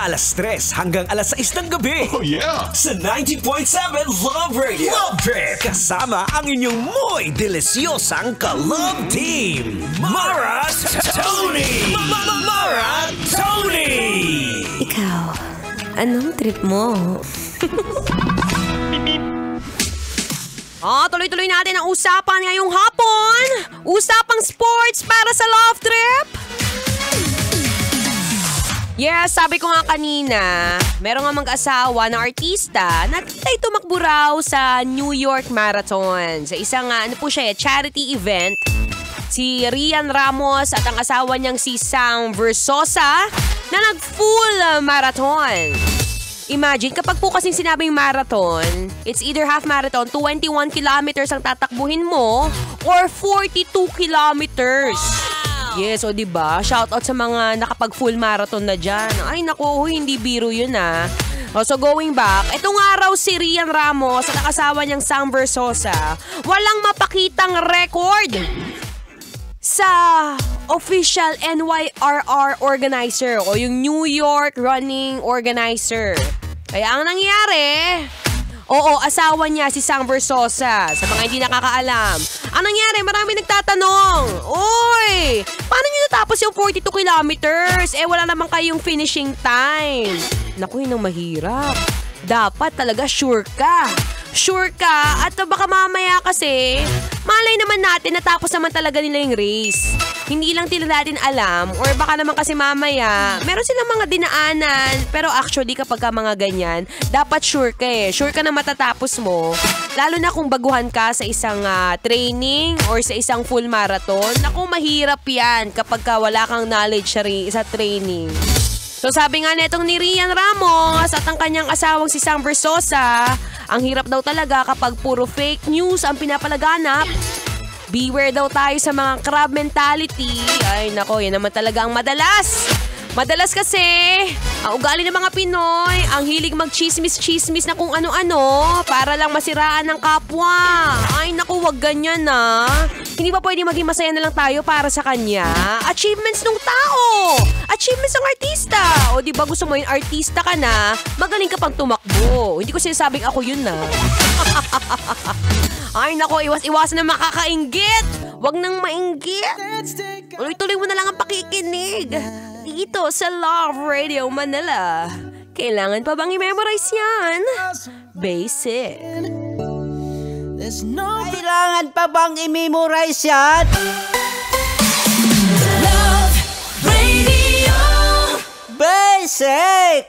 mula alas 3 hanggang alas 6 ng gabi. Oh yeah! Sa 90.7 Love Radio. Love Trip! Kasama ang inyong muy delisyosang ka-love team. Mara Tony! Mara Tony! Ikaw, anong trip mo? Tuloy-tuloy natin ang usapan ngayong hapon. Usapang sports para sa Love Trip. Yes, sabi ko nga kanina, meron nga mag-asawa na artista na titay tumakbo raw sa New York Marathon. Sa isang, charity event. Si Rian Ramos at ang asawa niyang si Sam Versosa na nag-full marathon. Imagine, kapag po kasing sinabing marathon, it's either half marathon, 21 kilometers ang tatakbuhin mo, or 42 kilometers. Wow! Yes, o diba? Shoutout sa mga nakapag-full marathon na dyan. Ay naku, hindi biro yun ah. So going back, ito nga raw si Rian Ramos at ang asawa niyang Sam Versosa, walang mapakitang record sa official NYRR organizer o yung New York Running Organizer. Kaya ang nangyari, asawa niya si Sam Versosa. Sa mga hindi nakakaalam, ang nangyari, marami nagtatanong, Uy, paano niyo natapos yung 42 kilometers? Wala naman kayong finishing time. Naku, yun ang mahirap. Dapat talaga sure ka. Sure ka at baka mamaya kasi malay naman natin natapos naman talaga nila yung race. Hindi lang natin alam or baka naman kasi mamaya meron silang mga dinaanan. Pero actually kapag ka mga ganyan, dapat sure ka eh. Sure ka na matatapos mo. Lalo na kung baguhan ka sa isang training or sa isang full marathon. Naku, mahirap yan kapag ka wala kang knowledge sa training. So sabi nga netong ni Rian Ramos at ang kanyang asawang si Sam Versosa, ang hirap daw talaga kapag puro fake news ang pinapalaganap. Beware daw tayo sa mga crab mentality. Ay nako, yan naman talaga ang madalas. Madalas kasi, ang ugali ng mga Pinoy, ang hilig mag-chismis-chismis na kung ano-ano para lang masiraan ng kapwa. Ay naku, wag ganyan na. Hindi ba pwede maging masaya na lang tayo para sa kanya? Achievements ng tao! Achievements ng artista! O di ba gusto mo yung artista ka na, magaling ka pang tumakbo. Hindi ko sinasabing ako yun na. Ay nako, iwas-iwasan na makakainggit. Wag nang mainggit. Tuloy-tuloy mo na lang ang pakikinig. Dito sa Love Radio Manila. Kailangan pa bang i-memorize yan? Basic. Kailangan pa bang i-memorize yan? Love Radio! Basic!